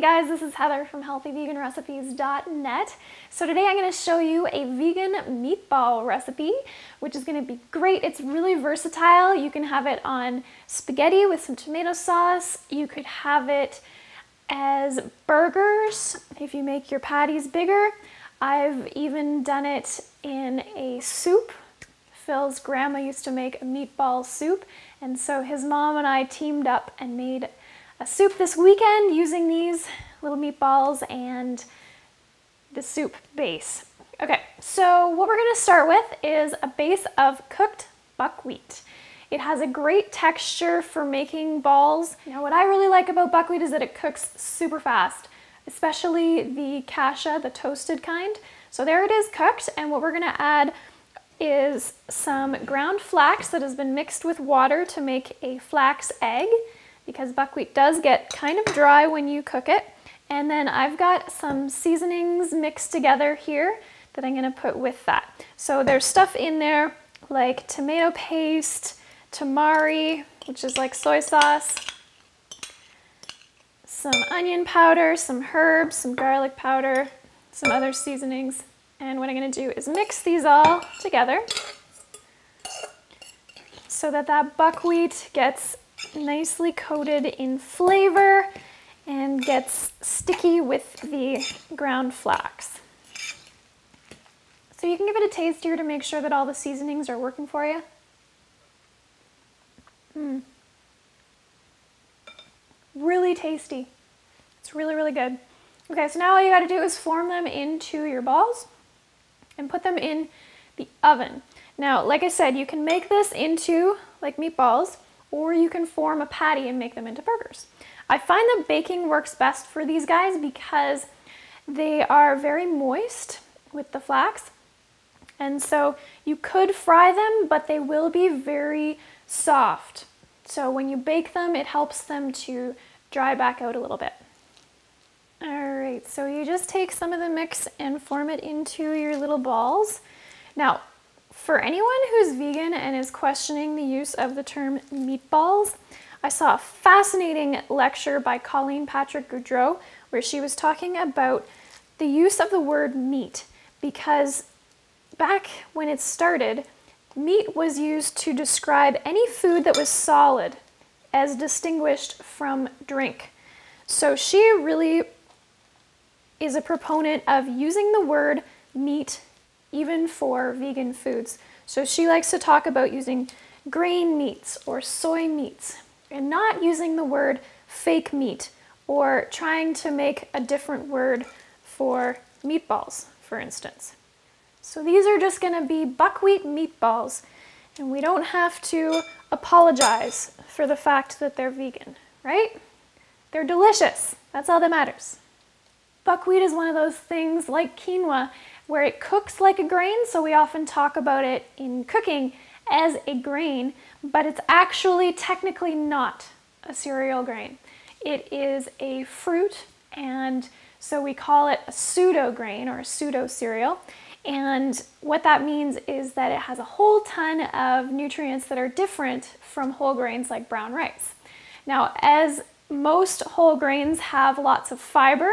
guys, this is Heather from healthyveganrecipes.net. So today I'm going to show you a vegan meatball recipe, which is going to be great. It's really versatile. You can have it on spaghetti with some tomato sauce. You could have it as burgers if you make your patties bigger. I've even done it in a soup. Phil's grandma used to make a meatball soup, and so his mom and I teamed up and made a soup this weekend using these little meatballs and the soup base. Okay, so what we're going to start with is a base of cooked buckwheat. It has a great texture for making balls. Now what I really like about buckwheat is that it cooks super fast, especially the kasha, the toasted kind. So there it is cooked, and what we're going to add is some ground flax that has been mixed with water to make a flax egg, because buckwheat does get kind of dry when you cook it. And then I've got some seasonings mixed together here that I'm going to put with that. So there's stuff in there like tomato paste, tamari, which is like soy sauce, some onion powder, some herbs, some garlic powder, some other seasonings. And what I'm going to do is mix these all together so that that buckwheat gets nicely coated in flavor and gets sticky with the ground flax. So you can give it a taste here to make sure that all the seasonings are working for you. Really tasty. It's really, really good. Okay, so now all you got to do is form them into your balls and put them in the oven. Now, like I said, you can make this into like meatballs, or you can form a patty and make them into burgers. I find that baking works best for these guys because they are very moist with the flax. And so you could fry them, but they will be very soft. So when you bake them, it helps them to dry back out a little bit. All right, so you just take some of the mix and form it into your little balls. Now, for anyone who's vegan and is questioning the use of the term meatballs, I saw a fascinating lecture by Colleen Patrick Goudreau where she was talking about the use of the word meat, because back when it started, meat was used to describe any food that was solid as distinguished from drink. So she really is a proponent of using the word meat even for vegan foods. So she likes to talk about using grain meats or soy meats and not using the word fake meat or trying to make a different word for meatballs, for instance. So these are just going to be buckwheat meatballs, and we don't have to apologize for the fact that they're vegan, right? They're delicious. That's all that matters. Buckwheat is one of those things like quinoa where it cooks like a grain, so we often talk about it in cooking as a grain, but it's actually technically not a cereal grain. It is a fruit, and so we call it a pseudo grain or a pseudo cereal. And what that means is that it has a whole ton of nutrients that are different from whole grains like brown rice. Now, as most whole grains have lots of fiber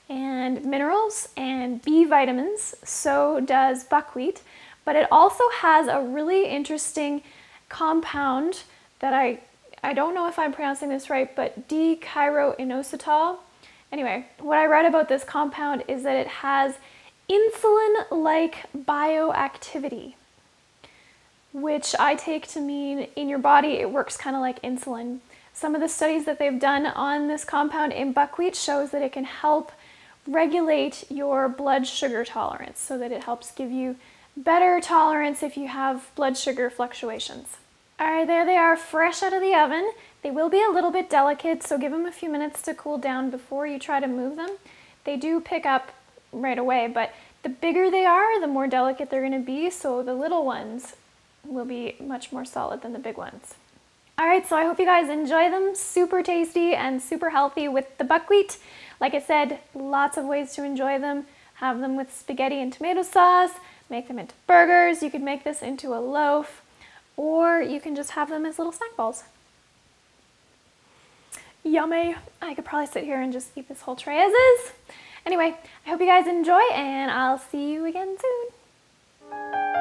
and minerals and B vitamins, so does buckwheat, but it also has a really interesting compound that I don't know if I'm pronouncing this right, but D-chiroinositol. Anyway, what I read about this compound is that it has insulin-like bioactivity, which I take to mean in your body it works kind of like insulin. Some of the studies that they've done on this compound in buckwheat shows that it can help regulate your blood sugar tolerance, so that it helps give you better tolerance if you have blood sugar fluctuations. All right, there they are, fresh out of the oven. They will be a little bit delicate, so give them a few minutes to cool down before you try to move them. They do pick up right away, but the bigger they are, the more delicate they're going to be, so the little ones will be much more solid than the big ones. All right, so I hope you guys enjoy them. Super tasty and super healthy with the buckwheat. Like I said, lots of ways to enjoy them. Have them with spaghetti and tomato sauce, make them into burgers. You could make this into a loaf, or you can just have them as little snack balls. Yummy. I could probably sit here and just eat this whole tray as is. Anyway, I hope you guys enjoy and I'll see you again soon.